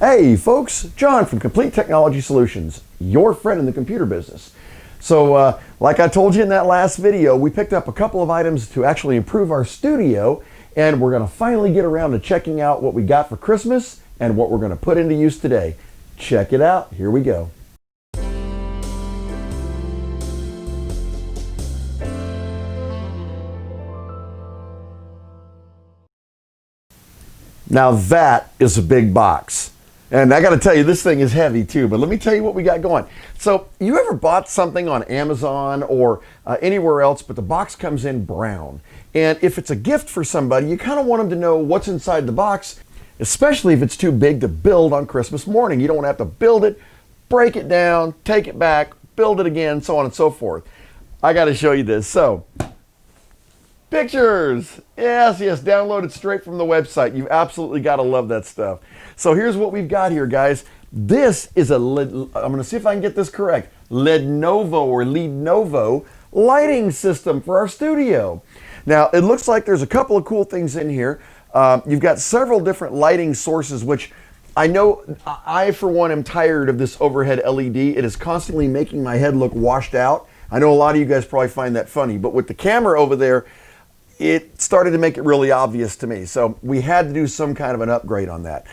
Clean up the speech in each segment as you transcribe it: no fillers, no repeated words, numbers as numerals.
Hey folks, John from Complete Technology Solutions, your friend in the computer business. So like I told you in that last video, we picked up a couple of items to actually improve our studio, and we're going to finally get around to checking out what we got for Christmas and what we're going to put into use today. Check it out. Here we go. Now that is a big box. And I got to tell you, this thing is heavy too, but let me tell you what we got going. So you ever bought something on Amazon or anywhere else, but the box comes in brown? And if it's a gift for somebody, you kind of want them to know what's inside the box, especially if it's too big to build on Christmas morning. You don't want to have to build it, break it down, take it back, build it again, so on and so forth. I got to show you this. So, pictures. Yes, download it straight from the website. You've absolutely got to love that stuff. So here's what we've got here, guys. This is I'm going to see if I can get this correct. LeadNovo lighting system for our studio. Now, it looks like there's a couple of cool things in here. You've got several different lighting sources, which I know I, for one, am tired of this overhead LED. It is constantly making my head look washed out. I know a lot of you guys probably find that funny, but with the camera over there, it started to make it really obvious to me. So we had to do some kind of an upgrade on that.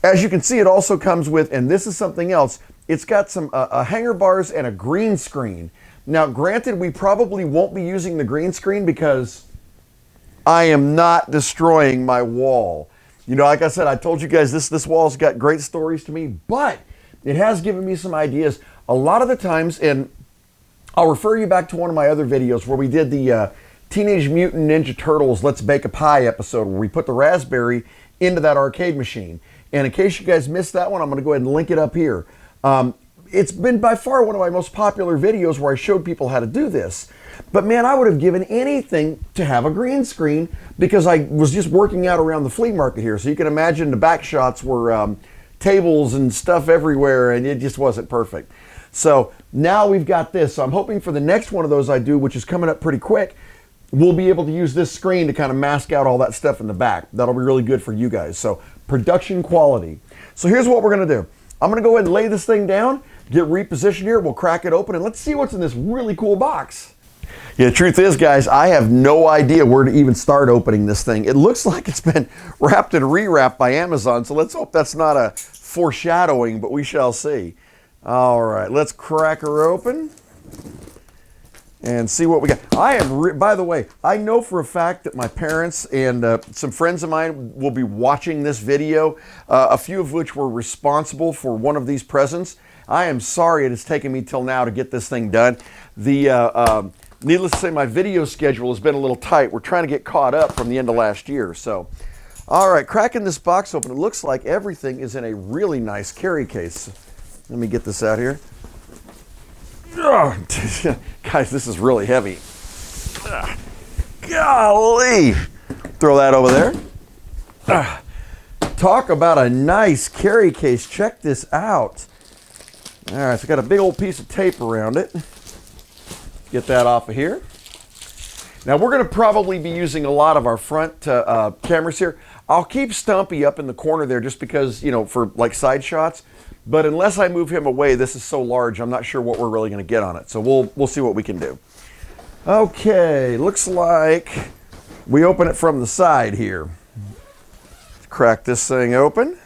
As you can see, it also comes with, and this is something else, it's got some hanger bars and a green screen. Now, granted, we probably won't be using the green screen because I am not destroying my wall. You know, like I said, I told you guys this wall's got great stories to me, but it has given me some ideas. A lot of the times, and I'll refer you back to one of my other videos where we did the Teenage Mutant Ninja Turtles Let's Bake a Pie episode, where we put the raspberry into that arcade machine. And in case you guys missed that one, I'm going to go ahead and link it up here. It's been by far one of my most popular videos where I showed people how to do this. But man, I would have given anything to have a green screen because I was just working out around the flea market here. So you can imagine the back shots were tables and stuff everywhere, and it just wasn't perfect. So now we've got this. So I'm hoping for the next one of those I do, which is coming up pretty quick, we'll be able to use this screen to kind of mask out all that stuff in the back. That'll be really good for you guys. So production quality. So here's what we're going to do. I'm going to go ahead and lay this thing down, get repositioned here. We'll crack it open and let's see what's in this really cool box. Yeah, the truth is, guys, I have no idea where to even start opening this thing. It looks like it's been wrapped and rewrapped by Amazon. So let's hope that's not a foreshadowing, but we shall see. All right, let's crack her open and see what we got. By the way, I know for a fact that my parents and some friends of mine will be watching this video, a few of which were responsible for one of these presents. I am sorry it has taken me till now to get this thing done. Needless to say, my video schedule has been a little tight. We're trying to get caught up from the end of last year. So, all right, cracking this box open, it looks like everything is in a really nice carry case. Let me get this out here. Oh, guys, this is really heavy. Golly. Throw that over there. Talk about a nice carry case. Check this out. All right, so I got a big old piece of tape around it. Get that off of here. Now, we're going to probably be using a lot of our front cameras here. I'll keep Stumpy up in the corner there just because, you know, for like side shots. But unless I move him away, this is so large, I'm not sure what we're really going to get on it. So we'll see what we can do. Okay, looks like we open it from the side here. Let's crack this thing open.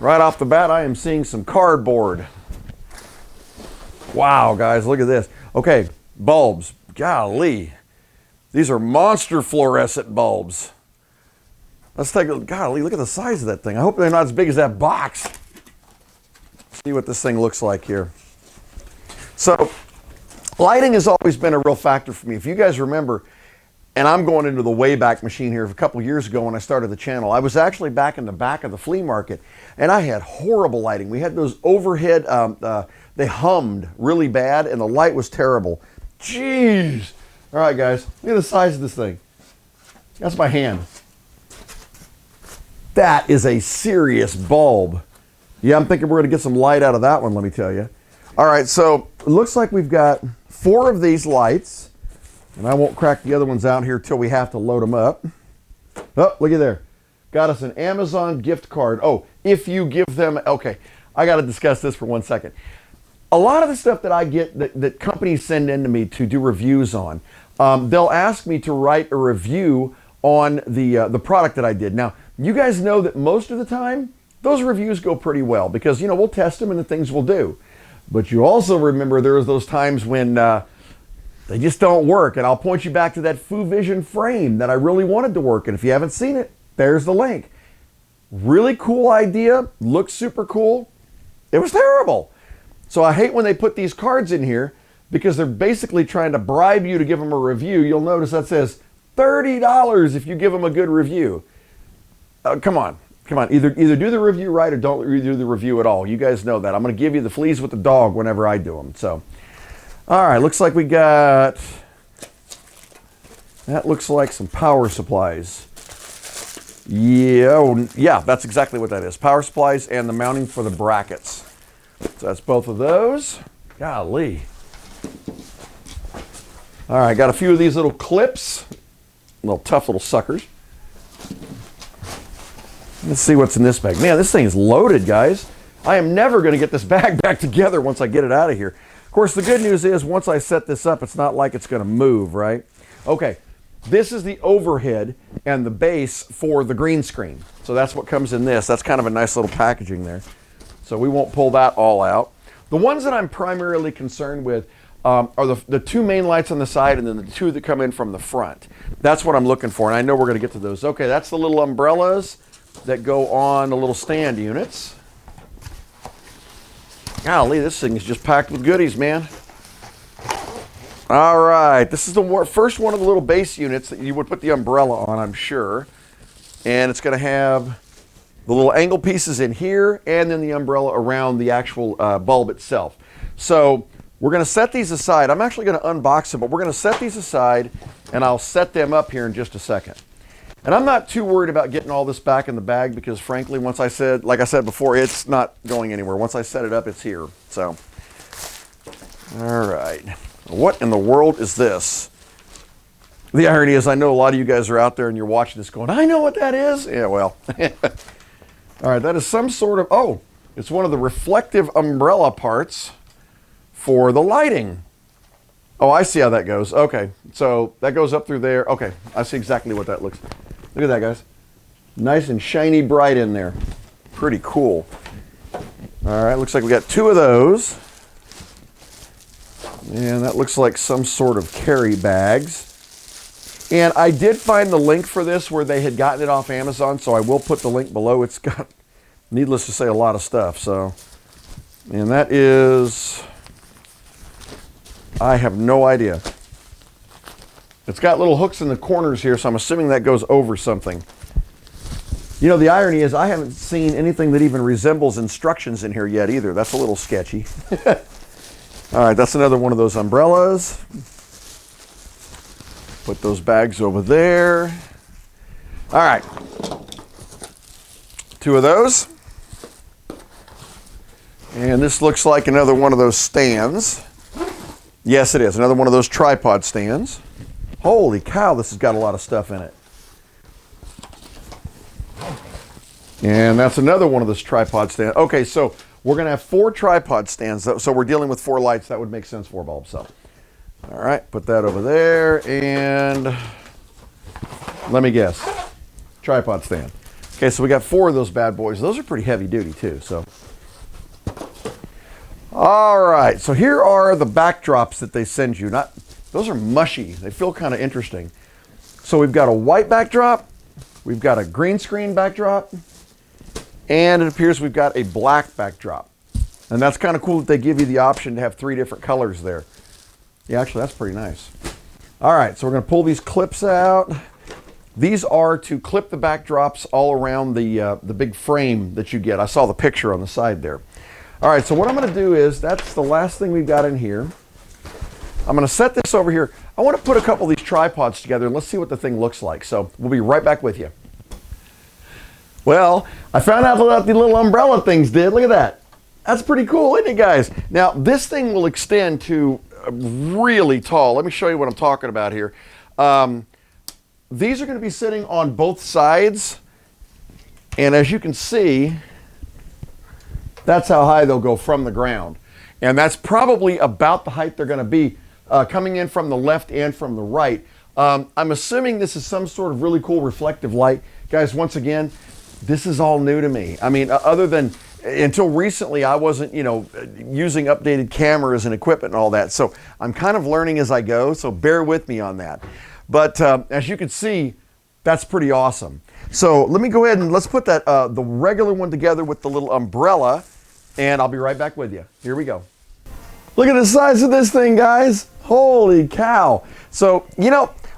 Right off the bat, I am seeing some cardboard. Wow, guys, look at this. Okay, bulbs. Golly. These are monster fluorescent bulbs. Let's take a look. Golly, look at the size of that thing. I hope they're not as big as that box. See what this thing looks like here. So, lighting has always been a real factor for me. If you guys remember, and I'm going into the Wayback Machine here a couple years ago when I started the channel, I was actually back in the back of the flea market, and I had horrible lighting. We had those overhead, they hummed really bad, and the light was terrible. Jeez. All right, guys, look at the size of this thing. That's my hand. That is a serious bulb. Yeah, I'm thinking we're going to get some light out of that one, let me tell you. All right, so it looks like we've got 4 of these lights, and I won't crack the other ones out here till we have to load them up. Oh, look at there. got us an Amazon gift card. Oh, if you give them, okay, I got to discuss this for 1 second. A lot of the stuff that I get that companies send in to me to do reviews on, they'll ask me to write a review on the product that I did. Now, you guys know that most of the time, those reviews go pretty well because, you know, we'll test them and the things we'll do. But you also remember there's those times when they just don't work. And I'll point you back to that FuVision frame that I really wanted to work. And if you haven't seen it, there's the link. Really cool idea. Looks super cool. It was terrible. So I hate when they put these cards in here because they're basically trying to bribe you to give them a review. You'll notice that says $30 if you give them a good review. Come on. Come on. Either do the review right or don't do the review at all. You guys know that. I'm going to give you the fleas with the dog whenever I do them. So, all right. Looks like we got... That looks like some power supplies. Yeah, oh, yeah, that's exactly what that is. Power supplies and the mounting for the brackets. So that's both of those. Golly. All right, got a few of these little clips. Little tough little suckers. Let's see what's in this bag. Man, this thing is loaded, guys. I am never going to get this bag back together once I get it out of here. Of course, the good news is once I set this up, it's not like it's going to move, right? Okay, this is the overhead and the base for the green screen. So that's what comes in this. That's kind of a nice little packaging there. So we won't pull that all out. The ones that I'm primarily concerned with are the two main lights on the side and then the two that come in from the front. That's what I'm looking for, and I know we're going to get to those. Okay, that's the little umbrellas that go on the little stand units. Golly, this thing is just packed with goodies, man. All right, this is the first one of the little base units that you would put the umbrella on, I'm sure. And it's going to have the little angle pieces in here and then the umbrella around the actual bulb itself. So we're going to set these aside. I'm actually going to unbox them, but we're going to set these aside and I'll set them up here in just a second. And I'm not too worried about getting all this back in the bag because frankly, like I said before, it's not going anywhere. Once I set it up, it's here. So, all right. What in the world is this? The irony is I know a lot of you guys are out there and you're watching this going, I know what that is. Yeah, well. All right, that is some sort of, oh, it's one of the reflective umbrella parts for the lighting. Oh, I see how that goes. Okay, so that goes up through there. Okay, I see exactly what that looks like. Look at that, guys. Nice and shiny bright in there. Pretty cool. All right, looks like we got two of those. And that looks like some sort of carry bags. And I did find the link for this where they had gotten it off Amazon, so I will put the link below. It's got, needless to say, a lot of stuff. So, and that is, I have no idea. It's got little hooks in the corners here, so I'm assuming that goes over something. You know, the irony is I haven't seen anything that even resembles instructions in here yet either. That's a little sketchy. All right, that's another one of those umbrellas. Put those bags over there. All right. Two of those. And this looks like another one of those stands. Yes, it is. Another one of those tripod stands. Holy cow, this has got a lot of stuff in it. And that's another one of those tripod stands. Okay, so we're going to have 4 tripod stands. So we're dealing with 4 lights. That would make sense, 4 bulbs. So, all right, put that over there. And let me guess. Tripod stand. Okay, so we got 4 of those bad boys. Those are pretty heavy duty too. So, all right. So here are the backdrops that they send you. Those are mushy. They feel kind of interesting. So we've got a white backdrop. We've got a green screen backdrop. And it appears we've got a black backdrop. And that's kind of cool that they give you the option to have 3 different colors there. Yeah, actually, that's pretty nice. All right, so we're going to pull these clips out. These are to clip the backdrops all around the big frame that you get. I saw the picture on the side there. All right, so what I'm going to do is, that's the last thing we've got in here. I'm going to set this over here. I want to put a couple of these tripods together and let's see what the thing looks like. So we'll be right back with you. Well, I found out what the little umbrella things did. Look at that. That's pretty cool, isn't it, guys? Now, this thing will extend to really tall. Let me show you what I'm talking about here. These are going to be sitting on both sides And as you can see, that's how high they'll go from the ground. And that's probably about the height they're going to be coming in from the left and from the right. I'm assuming this is some sort of really cool reflective light. Guys, once again, this is all new to me. I mean, other than until recently, I wasn't, using updated cameras and equipment and all that. So I'm kind of learning as I go, so bear with me on that. But as you can see, that's pretty awesome. So let me go ahead and let's put that the regular one together with the little umbrella, and I'll be right back with you. Here we go. Look at the size of this thing, guys. Holy cow. So,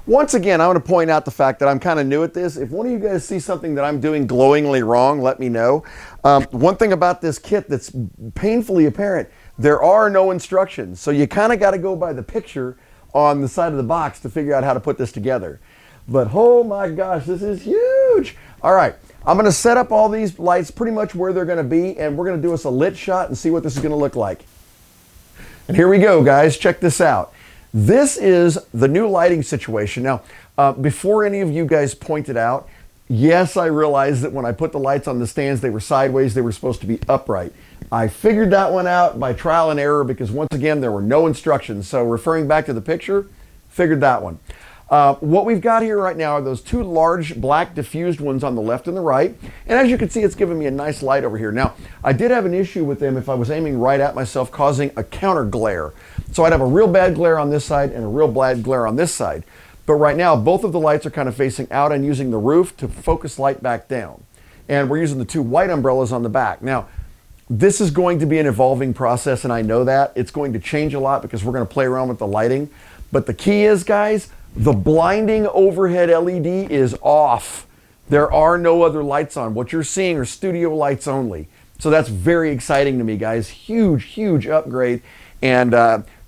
once again, I want to point out the fact that I'm kind of new at this. If one of you guys see something that I'm doing glowingly wrong, let me know. One thing about this kit that's painfully apparent, there are no instructions. So you kind of got to go by the picture on the side of the box to figure out how to put this together. But oh my gosh, this is huge. All right, I'm going to set up all these lights pretty much where they're going to be, and we're going to do us a lit shot and see what this is going to look like. And here we go, guys. Check this out. This is the new lighting situation. Now, before any of you guys pointed out, yes, I realized that when I put the lights on the stands, they were sideways. They were supposed to be upright. I figured that one out by trial and error because, once again, there were no instructions. So referring back to the picture, figured that one. What we've got here right now are those two large black diffused ones on the left and the right. And as you can see, it's giving me a nice light over here. Now, I did have an issue with them if I was aiming right at myself, causing a counter glare. So I'd have a real bad glare on this side and a real bad glare on this side. But right now, both of the lights are kind of facing out and using the roof to focus light back down. And we're using the two white umbrellas on the back. Now, this is going to be an evolving process, and I know that. It's going to change a lot because we're going to play around with the lighting. But the key is, guys, the blinding overhead LED is off. There are no other lights on. What you're seeing are studio lights only. So that's very exciting to me, guys. Huge, huge upgrade. And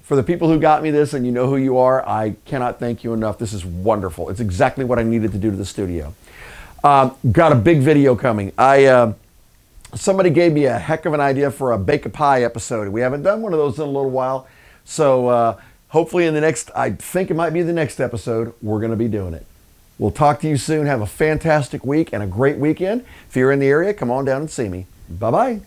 for the people who got me this, and you know who you are, I cannot thank you enough. This is wonderful. It's exactly what I needed to do to the studio. Got a big video coming. Somebody gave me a heck of an idea for a Bake a Pie episode. We haven't done one of those in a little while. So hopefully in the next, I think it might be the next episode, we're going to be doing it. We'll talk to you soon. Have a fantastic week and a great weekend. If you're in the area, come on down and see me. Bye-bye.